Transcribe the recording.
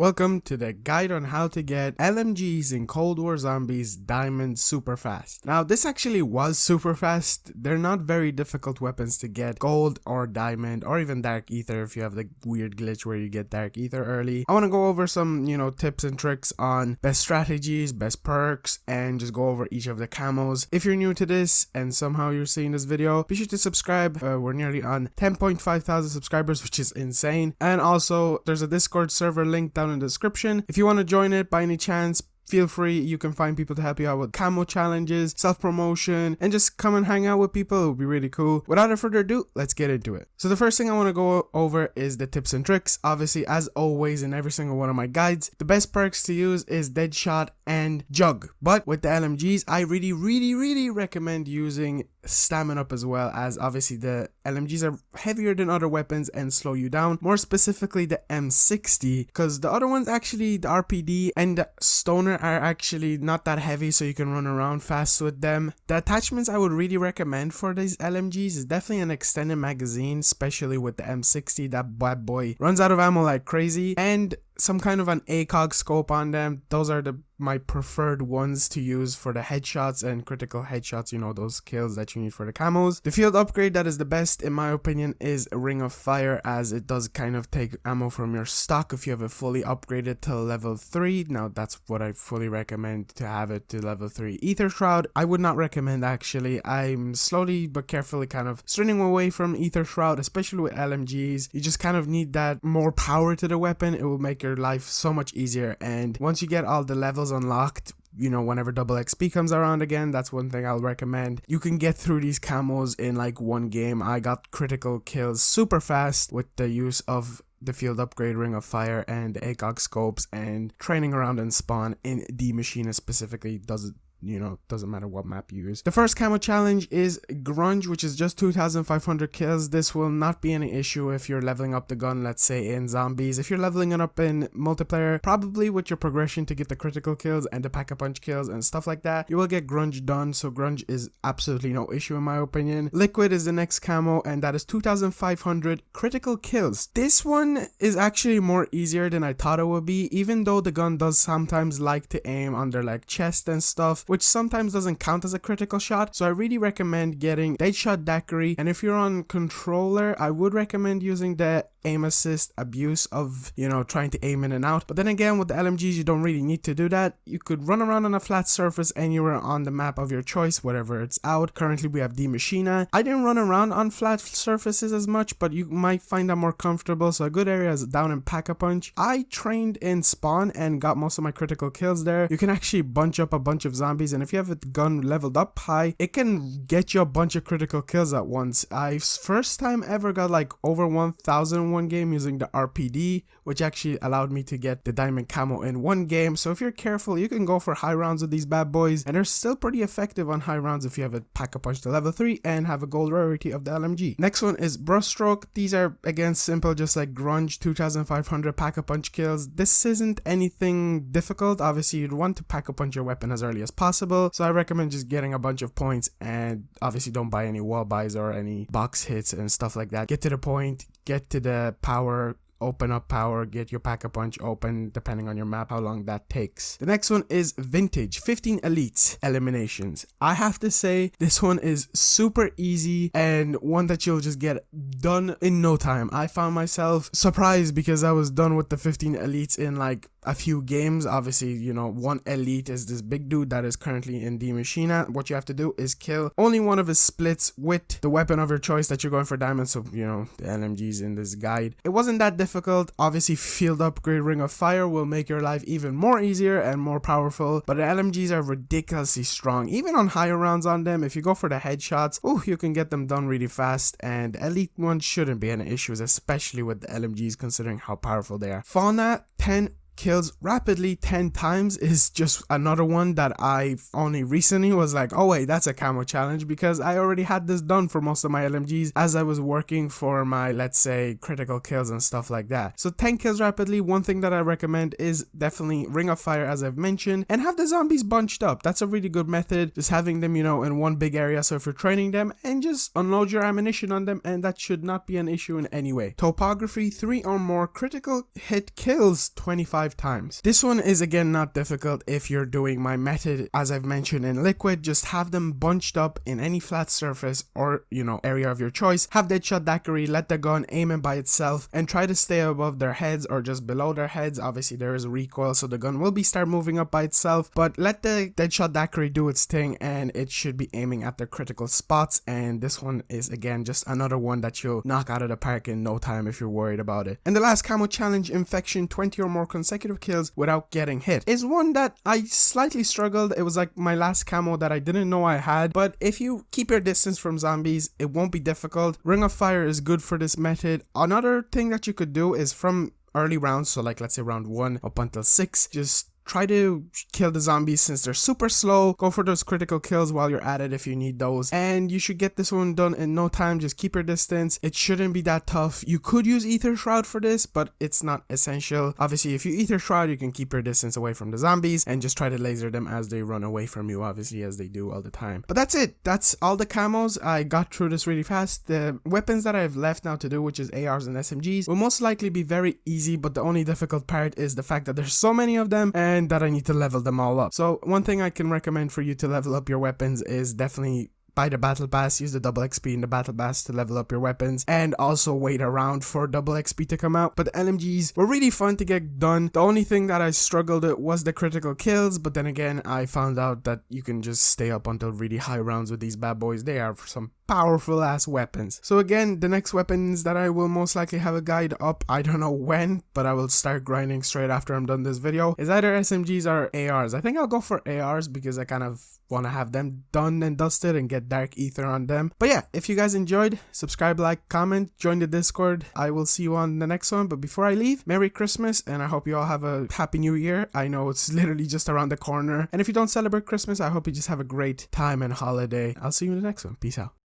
Welcome to the guide on how to get LMGs in Cold War Zombies Diamond super fast. Now this actually was super fast. They're not very difficult weapons to get gold or diamond or even dark ether if you have the weird glitch where you get dark ether early. I want to go over some tips and tricks on best strategies, best perks, and just go over each of the camos. If you're new to this and somehow you're seeing this video, be sure to subscribe. We're nearly on 10.5 thousand subscribers, which is insane. And also there's a Discord server link down in the description. If you want to join it by any chance, feel free. You can find people to help you out with camo challenges, self-promotion, and just come and hang out with people. It would be really cool. Without further ado, let's get into it. So the first thing I want to go over is the tips and tricks. Obviously, as always in every single one of my guides, the best perks to use is Deadshot and Jug. But with the LMGs, I really recommend using Stamina Up as well, as obviously the LMGs are heavier than other weapons and slow you down. More specifically the M60, because the other ones actually, the RPD and the Stoner are actually not that heavy, so you can run around fast with them. The attachments I would really recommend for these LMGs is definitely an extended magazine, especially with the M60. That bad boy runs out of ammo like crazy, and some kind of an ACOG scope on them. Those are my preferred ones to use for the headshots and critical headshots, those kills that you need for the camos. The field upgrade that is the best in my opinion is a Ring of Fire, as it does kind of take ammo from your stock if you have it fully upgraded to level 3. Now that's what I fully recommend, to have it to level 3. Aether Shroud I would not recommend actually. I'm slowly but carefully kind of straying away from Aether Shroud, especially with LMGs. You just kind of need that more power to the weapon. It will make your life so much easier, and once you get all the levels unlocked, whenever double XP comes around again, that's one thing I'll recommend. You can get through these camos in like one game. I got critical kills super fast with the use of the field upgrade, Ring of Fire, and ACOG scopes, and training around in spawn in the machine specifically doesn't matter what map you use. The first camo challenge is Grunge, which is just 2,500 kills. This will not be any issue if you're leveling up the gun, let's say in zombies. If you're leveling it up in multiplayer, probably with your progression to get the critical kills and the pack-a-punch kills and stuff like that, you will get Grunge done. So Grunge is absolutely no issue in my opinion. Liquid is the next camo, and that is 2,500 critical kills. This one is actually more easier than I thought it would be, even though the gun does sometimes like to aim under like chest and stuff, which sometimes doesn't count as a critical shot. So I really recommend getting Deadshot Daiquiri, and if you're on controller, I would recommend using the aim assist abuse of trying to aim in and out. But then again, with the LMGs you don't really need to do that. You could run around on a flat surface anywhere on the map of your choice, whatever it's out. Currently we have D Machina. I didn't run around on flat surfaces as much, but you might find that more comfortable. So a good area is down in Pack-a-Punch. I trained in spawn and got most of my critical kills there. You can actually bunch up a bunch of zombies, and if you have a gun leveled up high, it can get you a bunch of critical kills at once. I first time ever got like over 1,000 one game using the RPD, which actually allowed me to get the diamond camo in one game. So if you're careful, you can go for high rounds with these bad boys, and they're still pretty effective on high rounds if you have a Pack-a-Punch to level 3 and have a gold rarity of the LMG. Next one is Brushstroke. These are again simple, just like Grunge, 2,500 Pack-a-Punch kills. This isn't anything difficult. Obviously you'd want to Pack-a-Punch your weapon as early as possible, so I recommend just getting a bunch of points, and obviously don't buy any wall buys or any box hits and stuff like that. Get to the point, get to the power, open up power, get your Pack-a-Punch open, depending on your map how long that takes. The next one is Vintage, 15 elites eliminations. I have to say this one is super easy and one that you'll just get done in no time. I found myself surprised because I was done with the 15 elites in like a few games. Obviously one elite is this big dude that is currently in D Machina. What you have to do is kill only one of his splits with the weapon of your choice that you're going for diamonds. So the LMGs in this guide, it wasn't that difficult. Obviously field upgrade Ring of Fire will make your life even more easier and more powerful, but the LMGs are ridiculously strong. Even on higher rounds on them, if you go for the headshots, you can get them done really fast, and elite ones shouldn't be any issues, especially with the LMGs considering how powerful they are. Fauna, 10 kills rapidly 10 times is just another one that I only recently was like, oh wait, that's a camo challenge, because I already had this done for most of my LMGs as I was working for my, let's say, critical kills and stuff like that. So 10 kills rapidly. One thing that I recommend is definitely Ring of Fire, as I've mentioned, and have the zombies bunched up. That's a really good method, just having them in one big area. So if you're training them, and just unload your ammunition on them, and that should not be an issue in any way. Topography, 3 or more critical hit kills 25 5 times. This one is again not difficult if you're doing my method as I've mentioned in liquid. Just have them bunched up in any flat surface or area of your choice. Have Deadshot Daiquiri, let the gun aim it by itself and try to stay above their heads or just below their heads. Obviously there is a recoil, so the gun will start moving up by itself, but let the Deadshot Daiquiri do its thing and it should be aiming at the critical spots. And this one is again just another one that you'll knock out of the park in no time if you're worried about it. And the last camo challenge, Infection, 20 or more consecutive kills without getting hit, is one that I slightly struggled. It was like my last camo that I didn't know I had, but if you keep your distance from zombies, it won't be difficult. Ring of Fire is good for this method. Another thing that you could do is from early rounds, so like let's say round 1 up until 6, just try to kill the zombies since they're super slow. Go for those critical kills while you're at it if you need those, and you should get this one done in no time. Just keep your distance. It shouldn't be that tough. You could use Aether Shroud for this, but it's not essential. Obviously if you Aether Shroud, you can keep your distance away from the zombies and just try to laser them as they run away from you, obviously, as they do all the time. But that's it. That's all the camos. I got through this really fast. The weapons that I have left now to do, which is ARs and SMGs, will most likely be very easy, but the only difficult part is the fact that there's so many of them and that I need to level them all up. So one thing I can recommend for you to level up your weapons is definitely buy the battle pass. Use the double XP in the battle pass to level up your weapons, and also wait around for double XP to come out. But the LMGs were really fun to get done. The only thing that I struggled with was the critical kills, but then again I found out that you can just stay up until really high rounds with these bad boys. They are some powerful ass weapons. So again, the next weapons that I will most likely have a guide up, I don't know when, but I will start grinding straight after I'm done this video, is either SMGs or ARs. I think I'll go for ARs because I kind of want to have them done and dusted and get Dark Aether on them. But yeah, if you guys enjoyed, subscribe, like, comment, join the Discord. I will see you on the next one. But before I leave, Merry Christmas, and I hope you all have a Happy New Year. I know it's literally just around the corner, and if you don't celebrate Christmas, I hope you just have a great time and holiday. I'll see you in the next one. Peace out.